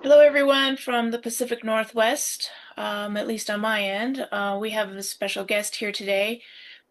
Hello, everyone from the Pacific Northwest, at least on my end. We have a special guest here today,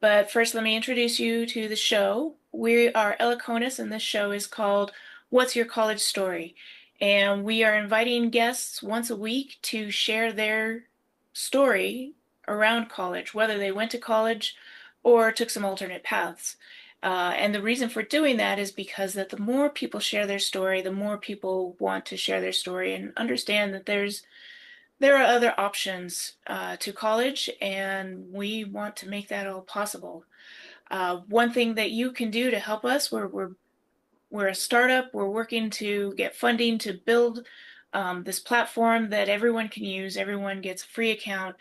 but first, let me introduce you to the show. We are Elikonas, and this show is called What's Your College Story? And we are inviting guests once a week to share their story around college, whether they went to college or took some alternate paths. And the reason for doing that is because that the more people share their story, the more people want to share their story and understand that there are other options to college, and we want to make that all possible. One thing that you can do to help us, we're a startup. We're working to get funding to build this platform that everyone can use. Everyone gets a free account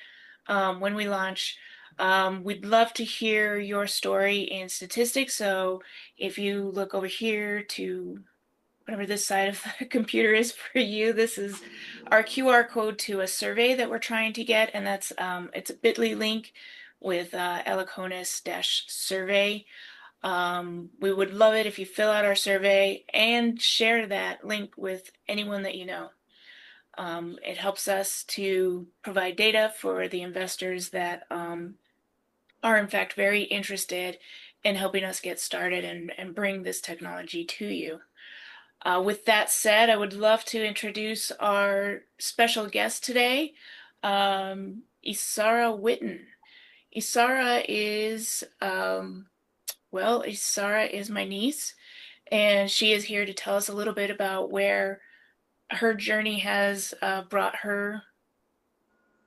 when we launch. We'd love to hear your story and statistics. So if you look over here to whatever this side of the computer is for you, this is our QR code to a survey that we're trying to get, and that's it's a bit.ly link with Elikonas dash survey. We would love it if you fill out our survey and share that link with anyone that you know. It helps us to provide data for the investors that are, in fact, very interested in helping us get started and bring this technology to you. With that said, I would love to introduce our special guest today, Isara Witten. Isara is, Isara is my niece, and she is here to tell us a little bit about where her journey has brought her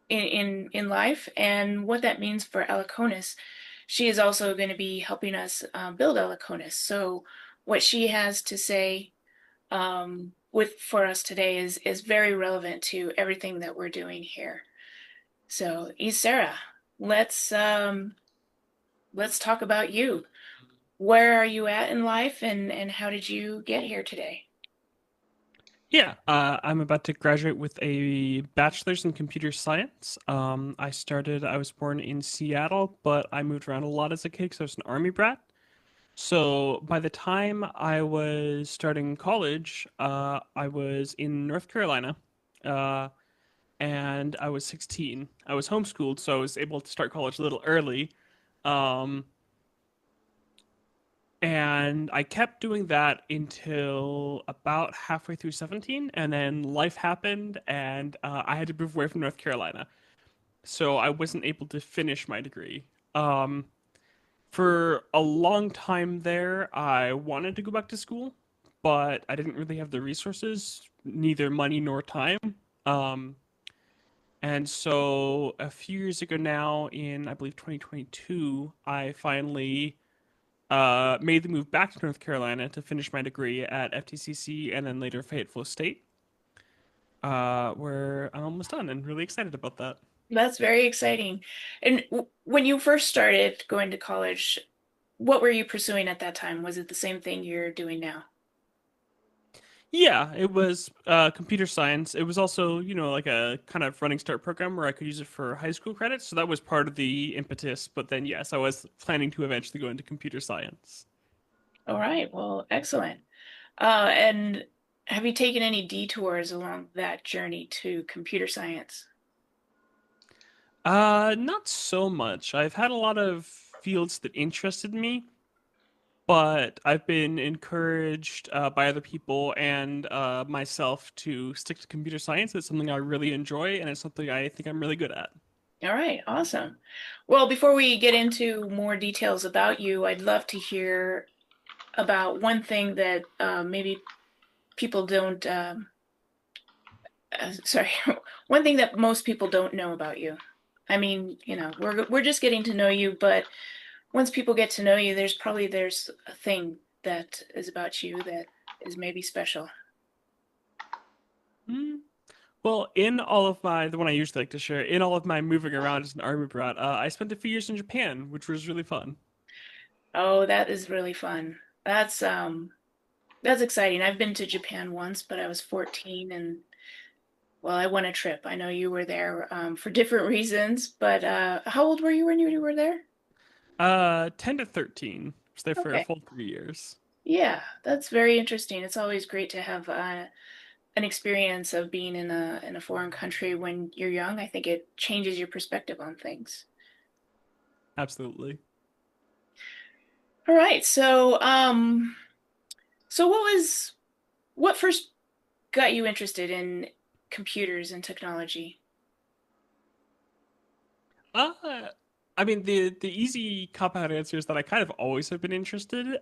in life and what that means for Elikonas. She is also going to be helping us build Elikonas. So what she has to say with for us today is very relevant to everything that we're doing here. So, Isara, let's um, let's talk about you. Where are you at in life, and how did you get here today? Yeah, I'm about to graduate with a bachelor's in computer science. I was born in Seattle, but I moved around a lot as a kid because I was an army brat. So by the time I was starting college, I was in North Carolina, uh, and I was 16. I was homeschooled, so I was able to start college a little early. Um, And I kept doing that until about halfway through 17, and then life happened, and I had to move away from North Carolina. So I wasn't able to finish my degree. Um, for a long time there, I wanted to go back to school, but I didn't really have the resources, neither money nor time. Um, and so a few years ago now, in I believe 2022, I finally made the move back to North Carolina to finish my degree at FTCC and then later Fayetteville State, where I'm almost done and really excited about that. That's very exciting. And when you first started going to college, what were you pursuing at that time? Was it the same thing you're doing now? Yeah, it was computer science. It was also, like a kind of running start program where I could use it for high school credits. So that was part of the impetus. But then, yes, I was planning to eventually go into computer science. All right, well, excellent. And have you taken any detours along that journey to computer science? Not so much. I've had a lot of fields that interested me, but I've been encouraged by other people and myself to stick to computer science. It's something I really enjoy, and it's something I think I'm really good at. All right, awesome. Well, before we get into more details about you, I'd love to hear about one thing that maybe people don't, sorry, one thing that most people don't know about you. I mean, we're just getting to know you, but once people get to know you, there's a thing that is about you that is maybe special. Hmm. Well, in all of the one I usually like to share, in all of my moving around as an army brat, I spent a few years in Japan, which was really fun. Oh, that is really fun. That's exciting. I've been to Japan once, but I was 14 and well, I won a trip. I know you were there for different reasons, but how old were you when you were there? 10 to 13. I was there for a Okay. full 3 years. Yeah, that's very interesting. It's always great to have an experience of being in a foreign country when you're young. I think it changes your perspective on things. Absolutely. All right, so what first got you interested in computers and technology? Uh, I mean, the easy cop out answer is that I kind of always have been interested.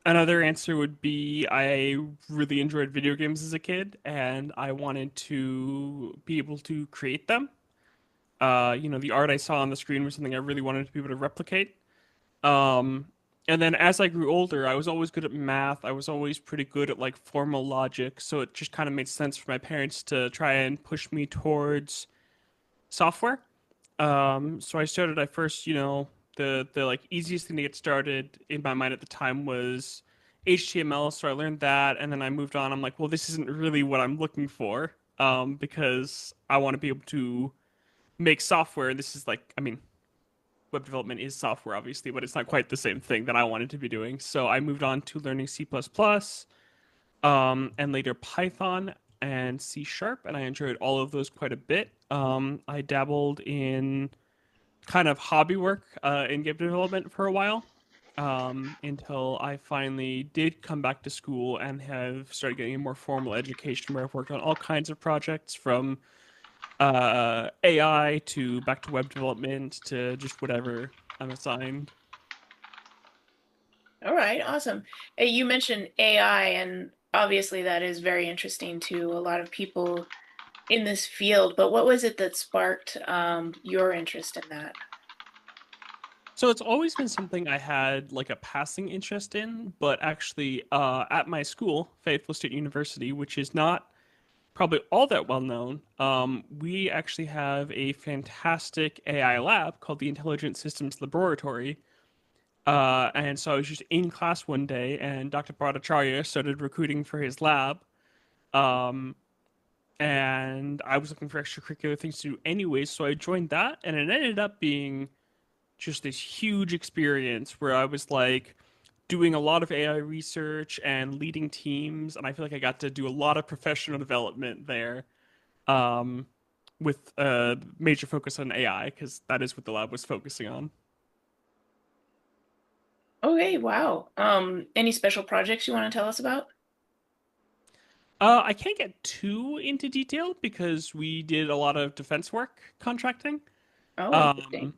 Another answer would be I really enjoyed video games as a kid, and I wanted to be able to create them. The art I saw on the screen was something I really wanted to be able to replicate. Um, and then as I grew older, I was always good at math. I was always pretty good at like formal logic, so it just kind of made sense for my parents to try and push me towards software. So I started. I first, the like easiest thing to get started in my mind at the time was HTML. So I learned that, and then I moved on. I'm like, well, this isn't really what I'm looking for, because I want to be able to make software. This is like, I mean, web development is software, obviously, but it's not quite the same thing that I wanted to be doing. So I moved on to learning C++, and later Python and C Sharp, and I enjoyed all of those quite a bit. I dabbled in kind of hobby work in game development for a while, until I finally did come back to school and have started getting a more formal education where I've worked on all kinds of projects from AI to back to web development to just whatever I'm assigned. All right, awesome. Hey, you mentioned AI, and obviously that is very interesting to a lot of people in this field, but what was it that sparked your interest in that? So it's always been something I had like a passing interest in, but actually, at my school, Fayetteville State University, which is not probably all that well known, we actually have a fantastic AI lab called the Intelligent Systems Laboratory. And so I was just in class one day, and Dr. Bhattacharya started recruiting for his lab. Um, and I was looking for extracurricular things to do anyways, so I joined that, and it ended up being just this huge experience where I was like doing a lot of AI research and leading teams, and I feel like I got to do a lot of professional development there, um, with a major focus on AI because that is what the lab was focusing on. Okay, wow. Any special projects you want to tell us about? I can't get too into detail because we did a lot of defense work contracting. Oh, interesting. Um,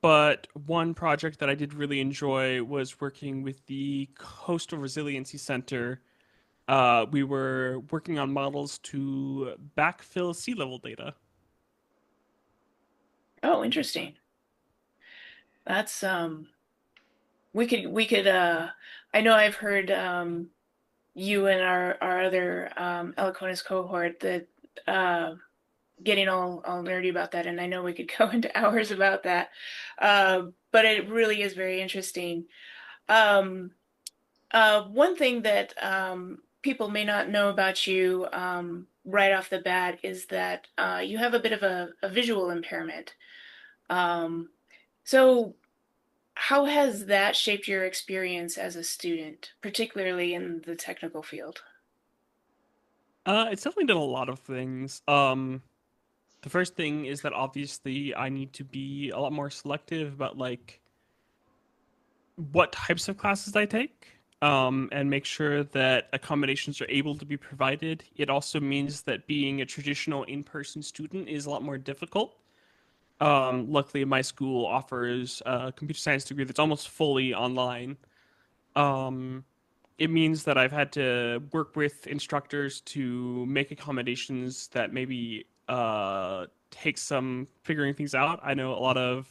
but one project that I did really enjoy was working with the Coastal Resiliency Center. We were working on models to backfill sea level data. Oh, interesting. That's we could I know I've heard you and our other Elikonas cohort that uh getting all nerdy about that, and I know we could go into hours about that. But it really is very interesting. Um one thing that people may not know about you right off the bat is that you have a bit of a visual impairment. Um, so how has that shaped your experience as a student, particularly in the technical field? It's definitely done a lot of things. The first thing is that obviously I need to be a lot more selective about like what types of classes I take, and make sure that accommodations are able to be provided. It also means that being a traditional in-person student is a lot more difficult. Luckily, my school offers a computer science degree that's almost fully online. Um, it means that I've had to work with instructors to make accommodations that maybe take some figuring things out. I know a lot of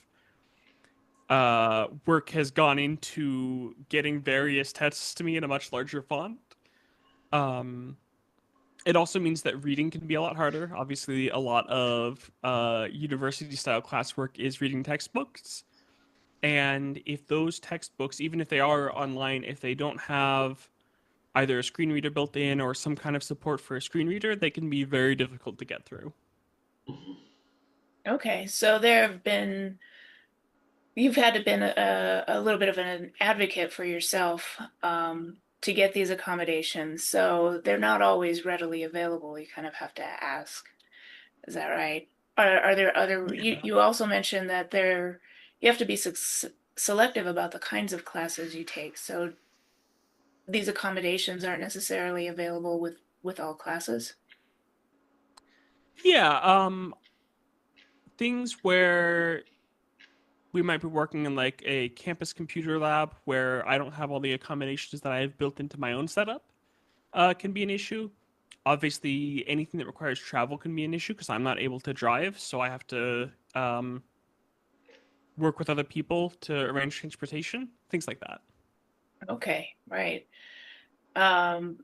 work has gone into getting various tests to me in a much larger font. Um, it also means that reading can be a lot harder. Obviously, a lot of university style classwork is reading textbooks. And if those textbooks, even if they are online, if they don't have either a screen reader built in or some kind of support for a screen reader, they can be very difficult to get through. Okay, so you've had to been a little bit of an advocate for yourself, to get these accommodations, so they're not always readily available. You kind of have to ask. Is that right? Are there other, Yeah. you also mentioned that you have to be selective about the kinds of classes you take. So these accommodations aren't necessarily available with all classes. Yeah, things where we might be working in like a campus computer lab where I don't have all the accommodations that I have built into my own setup, can be an issue. Obviously, anything that requires travel can be an issue because I'm not able to drive, so I have to work with other people to arrange transportation, things like that. Okay, right.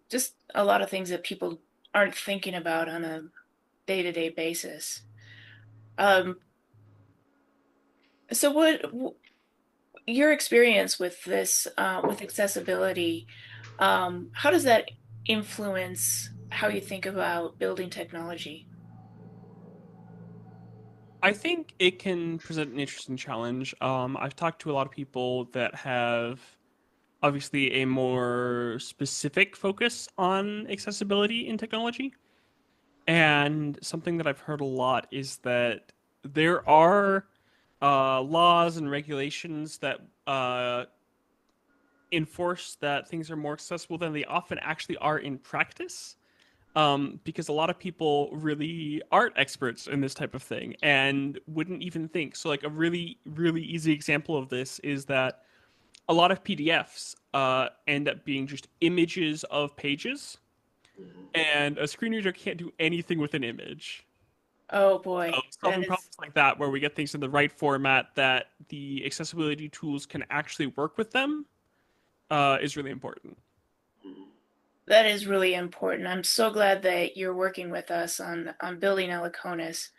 Just a lot of things that people aren't thinking about on a day-to-day basis. Um, so your experience with this, with accessibility, how does that influence how you think about building technology? I think it can present an interesting challenge. I've talked to a lot of people that have obviously a more specific focus on accessibility in technology. And something that I've heard a lot is that there are laws and regulations that enforce that things are more accessible than they often actually are in practice. Because a lot of people really aren't experts in this type of thing and wouldn't even think. So, like, a really, really easy example of this is that a lot of PDFs end up being just images of pages, and a screen reader can't do anything with an image. Oh So, boy, that solving is problems like that, where we get things in the right format that the accessibility tools can actually work with them, is really important. that is really important. I'm so glad that you're working with us on building Elikonas.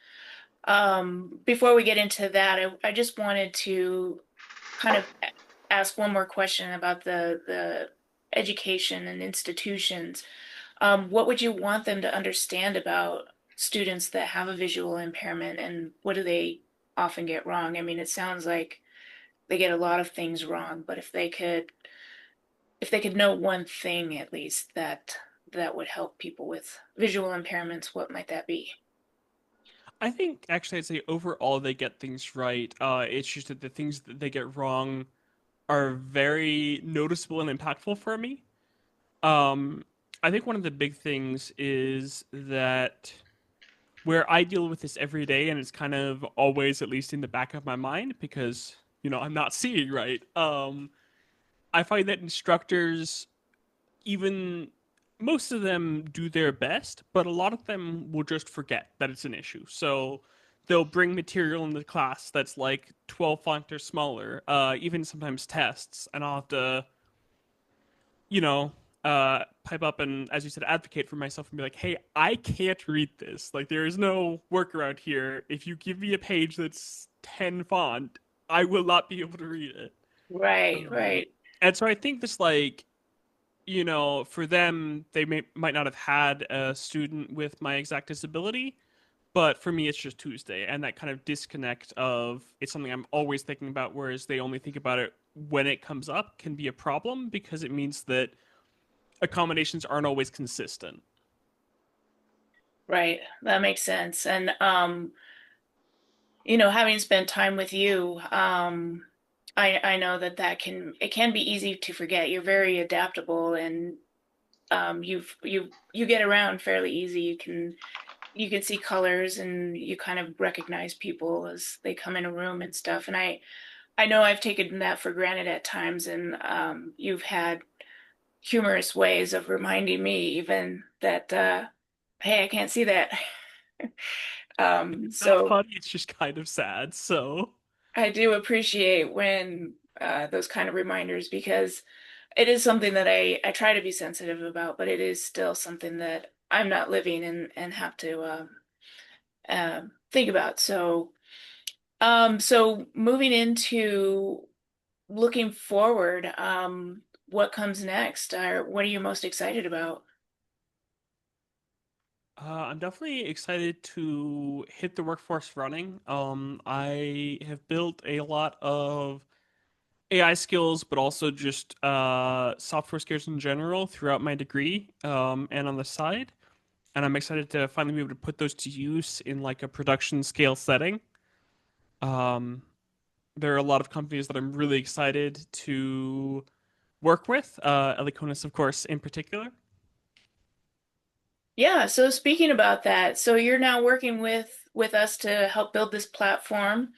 Before we get into that, I just wanted to kind of ask one more question about the education and institutions. What would you want them to understand about students that have a visual impairment, and what do they often get wrong? I mean, it sounds like they get a lot of things wrong, but if they could know one thing at least that would help people with visual impairments, what might that be? I think actually I'd say overall they get things right. It's just that the things that they get wrong are very noticeable and impactful for me. Um, I think one of the big things is that where I deal with this every day, and it's kind of always at least in the back of my mind because I'm not seeing right. I find that instructors, even most of them, do their best, but a lot of them will just forget that it's an issue. So they'll bring material in the class that's like 12 font or smaller, even sometimes tests, and I'll have to you know, pipe up and, as you said, advocate for myself and be like, hey, I can't read this. Like, there is no workaround here. If you give me a page that's 10 font, I will not be able to read it. Right, Um, right. and so I think this, like, for them, they might not have had a student with my exact disability, but for me, it's just Tuesday. And that kind of disconnect of it's something I'm always thinking about, whereas they only think about it when it comes up can be a problem because it means that accommodations aren't always consistent. Right. That makes sense. And having spent time with you, I know that it can be easy to forget. You're very adaptable, and you get around fairly easy. You can see colors, and you kind of recognize people as they come in a room and stuff. And I know I've taken that for granted at times, and you've had humorous ways of reminding me even that hey, I can't see that. It's not So funny, it's just kind of sad. So, I do appreciate when those kind of reminders, because it is something that I try to be sensitive about, but it is still something that I'm not living and have to think about. So moving into looking forward, what comes next? Or what are you most excited about? I'm definitely excited to hit the workforce running. I have built a lot of AI skills, but also just software skills in general throughout my degree and on the side. And I'm excited to finally be able to put those to use in like a production scale setting. Um, there are a lot of companies that I'm really excited to work with, Elikonas, of course, in particular. Yeah, so speaking about that, so you're now working with us to help build this platform.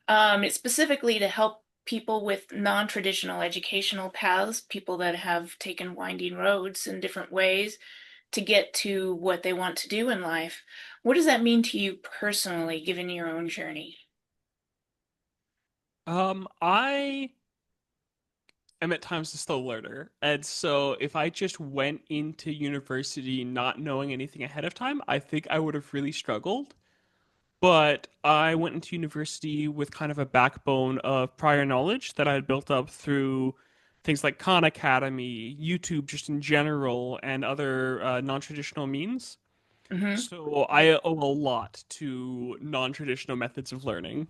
It's specifically to help people with non-traditional educational paths, people that have taken winding roads in different ways to get to what they want to do in life. What does that mean to you personally, given your own journey? I am at times a slow learner, and so if I just went into university not knowing anything ahead of time, I think I would have really struggled. But I went into university with kind of a backbone of prior knowledge that I had built up through things like Khan Academy, YouTube just in general, and other non-traditional means. Hmm. So I owe a lot to non-traditional methods of learning.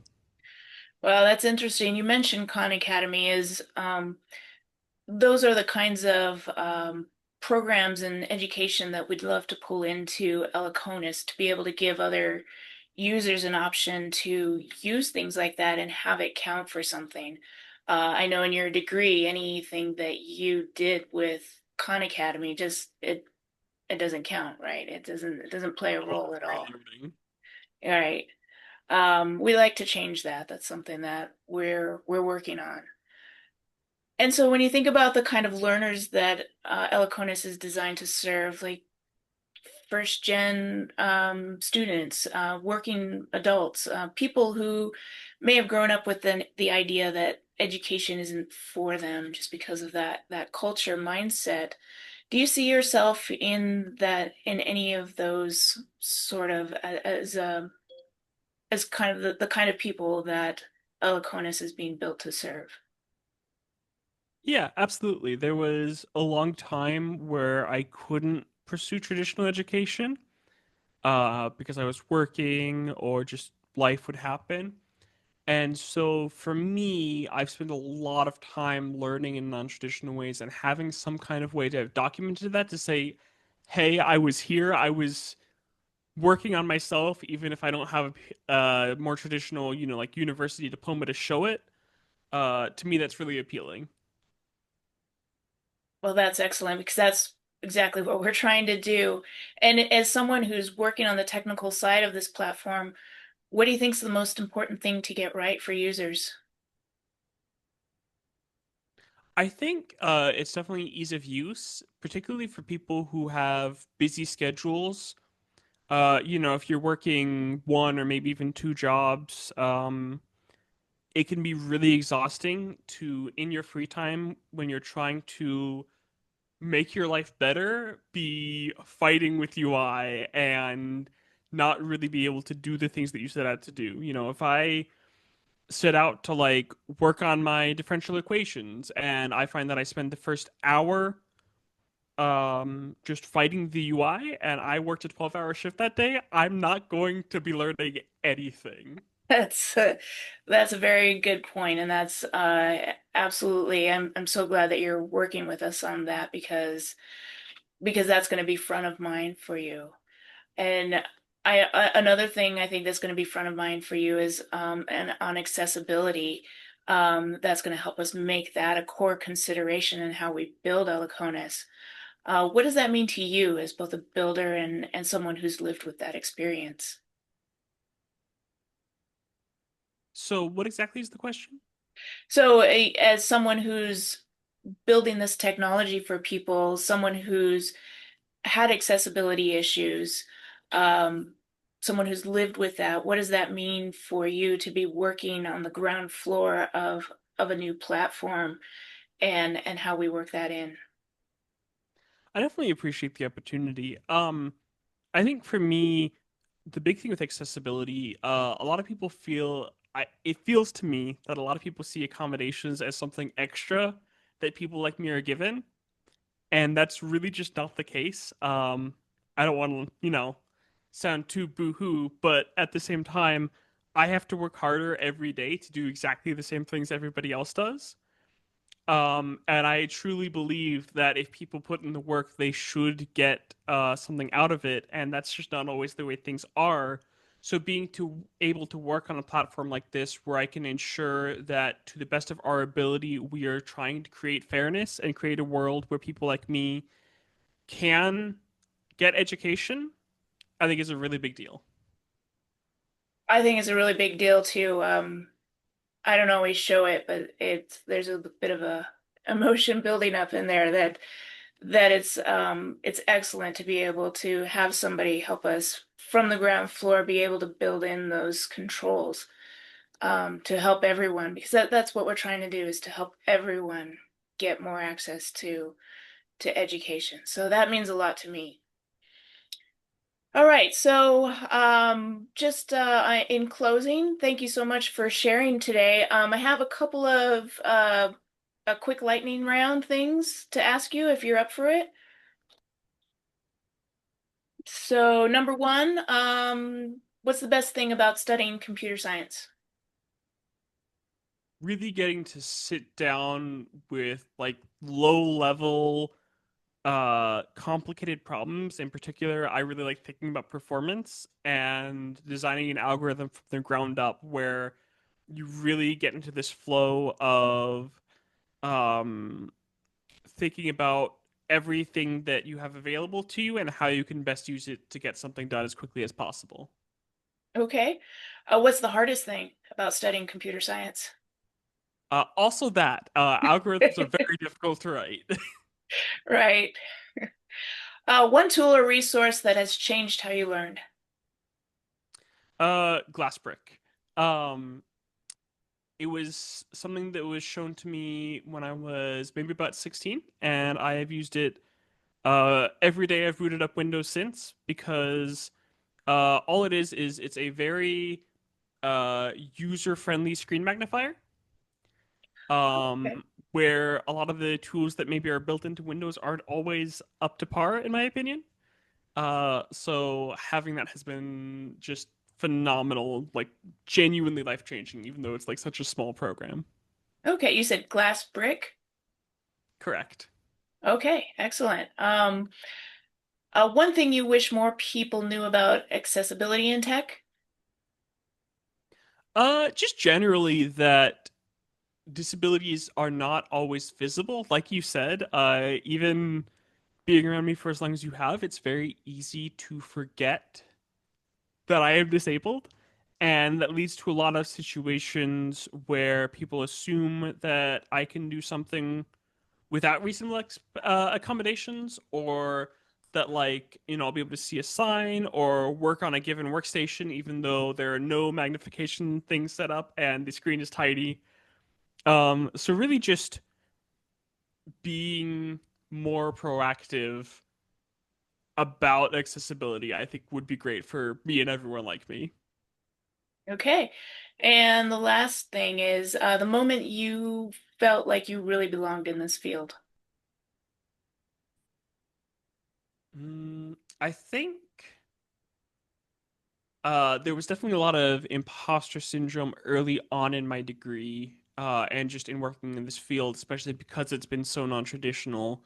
Well, that's interesting. You mentioned Khan Academy is those are the kinds of programs and education that we'd love to pull into Elikonas to be able to give other users an option to use things like that and have it count for something. I know in your degree, anything that you did with Khan Academy just it doesn't count, right? It doesn't play a Oh, role at all. relearning. All right. We like to change that. That's something that we're working on. And so when you think about the kind of learners that Elikonis is designed to serve, like first gen students, working adults, people who may have grown up with the idea that education isn't for them just because of that culture mindset. Do you see yourself in that in any of those sort of as kind of the kind of people that Elikonis is being built to serve? Yeah, absolutely. There was a long time where I couldn't pursue traditional education because I was working or just life would happen. And so for me, I've spent a lot of time learning in non-traditional ways and having some kind of way to have documented that to say, hey, I was here, I was working on myself, even if I don't have a more traditional, like university diploma to show it. To me, that's really appealing. Well, that's excellent because that's exactly what we're trying to do. And as someone who's working on the technical side of this platform, what do you think is the most important thing to get right for users? I think it's definitely ease of use, particularly for people who have busy schedules. If you're working one or maybe even two jobs, it can be really exhausting to, in your free time, when you're trying to make your life better, be fighting with UI and not really be able to do the things that you set out to do. If I set out to like work on my differential equations and I find that I spend the first hour just fighting the UI and I worked a 12-hour shift that day, I'm not going to be learning anything. That's that's a very good point, and that's absolutely. I'm so glad that you're working with us on that because that's going to be front of mind for you. And another thing I think that's going to be front of mind for you is and on accessibility. That's going to help us make that a core consideration in how we build Eliconis. What does that mean to you as both a builder and someone who's lived with that experience? So, what exactly is the question? So, as someone who's building this technology for people, someone who's had accessibility issues, um, someone who's lived with that, what does that mean for you to be working on the ground floor of a new platform and how we work that in? I definitely appreciate the opportunity. I think for me, the big thing with accessibility, a lot of people it feels to me that a lot of people see accommodations as something extra that people like me are given, and that's really just not the case. I don't want to, sound too boo-hoo, but at the same time, I have to work harder every day to do exactly the same things everybody else does. And I truly believe that if people put in the work, they should get something out of it, and that's just not always the way things are. So being able to work on a platform like this, where I can ensure that to the best of our ability, we are trying to create fairness and create a world where people like me can get education, I think is a really big deal. I think it's a really big deal too. I don't always show it, but there's a bit of a emotion building up in there that it's excellent to be able to have somebody help us from the ground floor be able to build in those controls to help everyone because that's what we're trying to do is to help everyone get more access to education. So that means a lot to me. All right, so just in closing, thank you so much for sharing today. I have a couple of a quick lightning round things to ask you if you're up for it. So, number one, what's the best thing about studying computer science? Really getting to sit down with like low level complicated problems. In particular, I really like thinking about performance and designing an algorithm from the ground up where you really get into this flow of um thinking about everything that you have available to you and how you can best use it to get something done as quickly as possible. Okay. What's the hardest thing about studying computer science? Also that algorithms are very difficult to write. Right. One tool or resource that has changed how you learned. Glass brick. Um, it was something that was shown to me when I was maybe about 16, and I have used it every day I've booted up Windows since because all it is it's a very user-friendly screen magnifier. Um, Okay. where a lot of the tools that maybe are built into Windows aren't always up to par, in my opinion. So having that has been just phenomenal, like genuinely life-changing, even though it's like such a small program. Okay, you said glass brick. Correct. Okay, excellent. One thing you wish more people knew about accessibility in tech? Just generally that disabilities are not always visible. Like you said, even being around me for as long as you have, it's very easy to forget that I am disabled. And that leads to a lot of situations where people assume that I can do something without reasonable accommodations, or that, like, I'll be able to see a sign or work on a given workstation, even though there are no magnification things set up and the screen is tidy. So really just being more proactive about accessibility, I think would be great for me and everyone like me. Okay. And the last thing is the moment you felt like you really belonged in this field. I think there was definitely a lot of imposter syndrome early on in my degree, and just in working in this field, especially because it's been so non-traditional.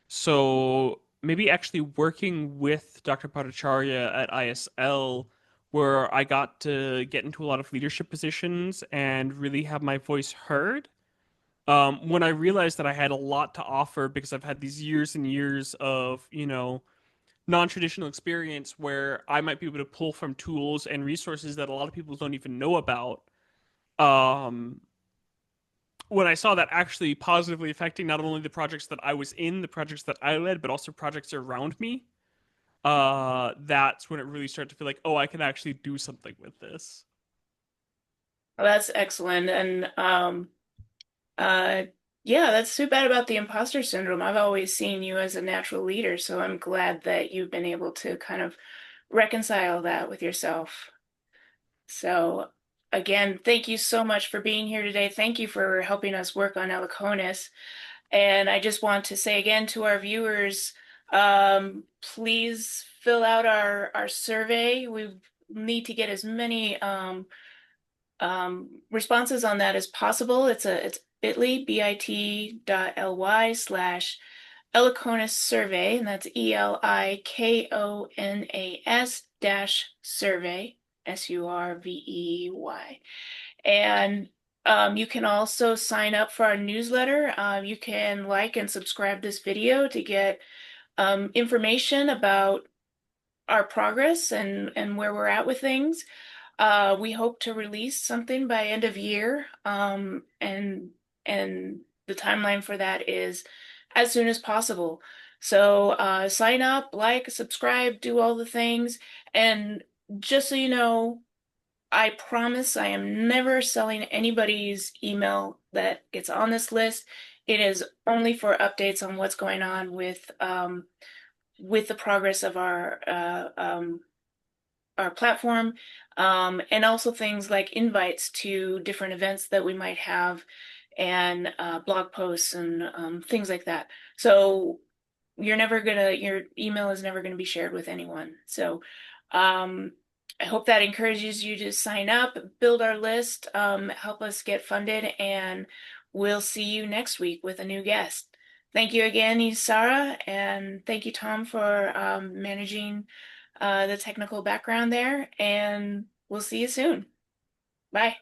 So maybe actually working with Dr. Bhattacharya at ISL, where I got to get into a lot of leadership positions and really have my voice heard. When I realized that I had a lot to offer because I've had these years and years of, non-traditional experience where I might be able to pull from tools and resources that a lot of people don't even know about. Um, when I saw that actually positively affecting not only the projects that I was in, the projects that I led, but also projects around me, that's when it really started to feel like, oh, I can actually do something with this. Well, that's excellent. And uh, yeah, that's too bad about the imposter syndrome. I've always seen you as a natural leader, so I'm glad that you've been able to kind of reconcile that with yourself. So, again, thank you so much for being here today. Thank you for helping us work on Elikonas. And I just want to say again to our viewers, please fill out our survey. We need to get as many responses on that as possible. It's bit.ly, bit.ly/Elikonas survey, and that's ELIKONAS dash survey, SURVEY. And you can also sign up for our newsletter. You can like and subscribe this video to get information about our progress and where we're at with things. We hope to release something by end of year, and the timeline for that is as soon as possible. So sign up, like, subscribe, do all the things, and just so you know, I promise I am never selling anybody's email that gets on this list. It is only for updates on what's going on with the progress of our platform, and also things like invites to different events that we might have, and blog posts and things like that. So your email is never gonna be shared with anyone. So um, I hope that encourages you to sign up, build our list, help us get funded, and we'll see you next week with a new guest. Thank you again, Isara, and thank you, Tom, for managing the technical background there, and we'll see you soon. Bye.